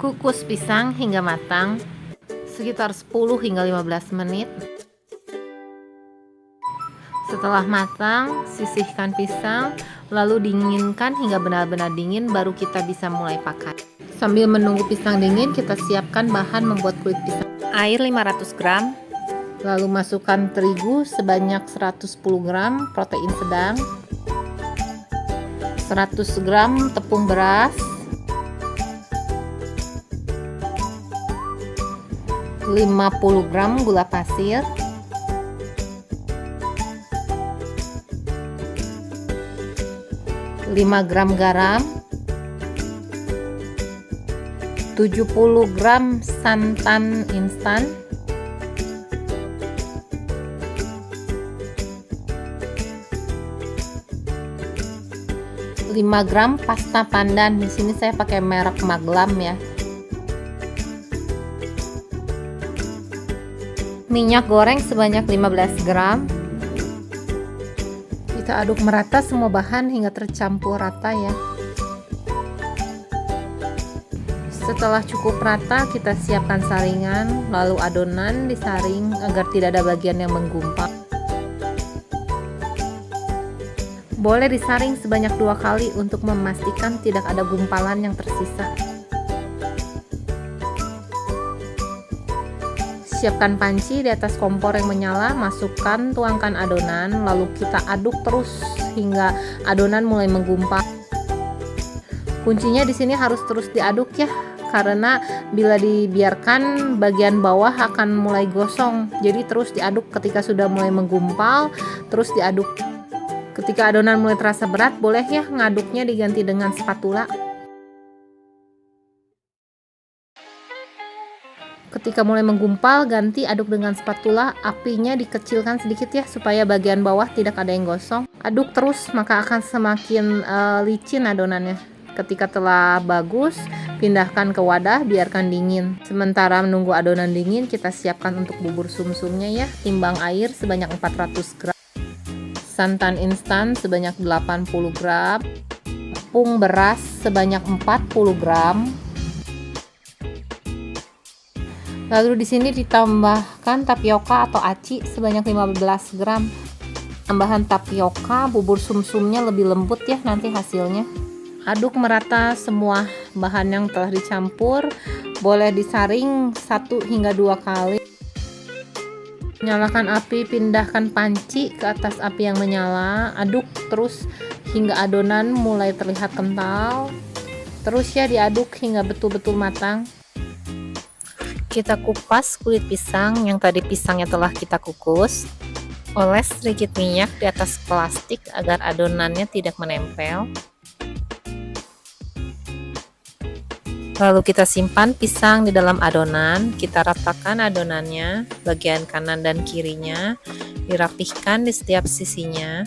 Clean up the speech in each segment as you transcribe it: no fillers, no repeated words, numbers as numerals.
Kukus pisang hingga matang sekitar 10 hingga 15 menit. Setelah matang, sisihkan pisang, lalu dinginkan hingga benar-benar dingin, baru kita bisa mulai pakai. Sambil menunggu pisang dingin, kita siapkan bahan membuat kulit pisang. Air 500 gram, lalu masukkan terigu sebanyak 110 gram, protein sedang, 100 gram tepung beras, 50 gram gula pasir, 5 gram garam, 70 gram santan instan, 5 gram pasta pandan. Di sini saya pakai merek Maglam ya. Minyak goreng sebanyak 15 gram. Kita aduk merata semua bahan hingga tercampur rata ya. Setelah cukup rata, kita siapkan saringan, lalu adonan disaring agar tidak ada bagian yang menggumpal. Boleh disaring sebanyak 2 kali untuk memastikan tidak ada gumpalan yang tersisa. Siapkan panci di atas kompor yang menyala, masukkan, tuangkan adonan, lalu kita aduk terus hingga adonan mulai menggumpal. Kuncinya di sini harus terus diaduk ya, karena bila dibiarkan bagian bawah akan mulai gosong. Jadi terus diaduk ketika sudah mulai menggumpal, terus diaduk. Ketika adonan mulai terasa berat, boleh ya ngaduknya diganti dengan spatula. Ketika mulai menggumpal, ganti aduk dengan spatula, apinya dikecilkan sedikit ya, supaya bagian bawah tidak ada yang gosong. Aduk terus, maka akan semakin licin adonannya. Ketika telah bagus, pindahkan ke wadah, biarkan dingin. Sementara menunggu adonan dingin, kita siapkan untuk bubur sumsumnya ya. Timbang air sebanyak 400 gram, santan instan sebanyak 80 gram, tepung beras sebanyak 40 gram. Lalu di sini ditambahkan tapioka atau aci sebanyak 15 gram. Tambahan tapioka, bubur sumsumnya lebih lembut ya nanti hasilnya. Aduk merata semua bahan yang telah dicampur. Boleh disaring 1 hingga 2 kali. Nyalakan api, pindahkan panci ke atas api yang menyala. Aduk terus hingga adonan mulai terlihat kental. Terus ya diaduk hingga betul-betul matang. Kita kupas kulit pisang yang tadi pisangnya telah kita kukus. Oles sedikit minyak di atas plastik agar adonannya tidak menempel. Lalu kita simpan pisang di dalam adonan. Kita ratakan adonannya, bagian kanan dan kirinya, dirapihkan di setiap sisinya.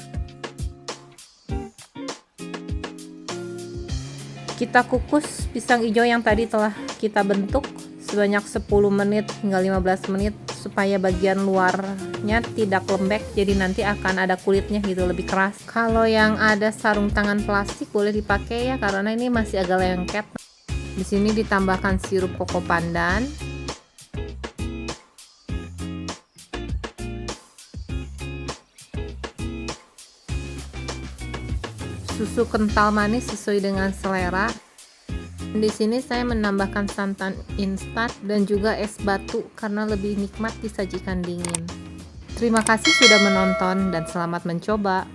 Kita kukus pisang hijau yang tadi telah kita bentuk sebanyak 10 menit hingga 15 menit supaya bagian luarnya tidak lembek, jadi nanti akan ada kulitnya gitu, lebih keras. Kalau yang ada sarung tangan plastik boleh dipakai ya, karena ini masih agak lengket. Di sini ditambahkan sirup koko pandan, susu kental manis sesuai dengan selera. Di sini saya menambahkan santan instan dan juga es batu karena lebih nikmat disajikan dingin. Terima kasih sudah menonton dan selamat mencoba.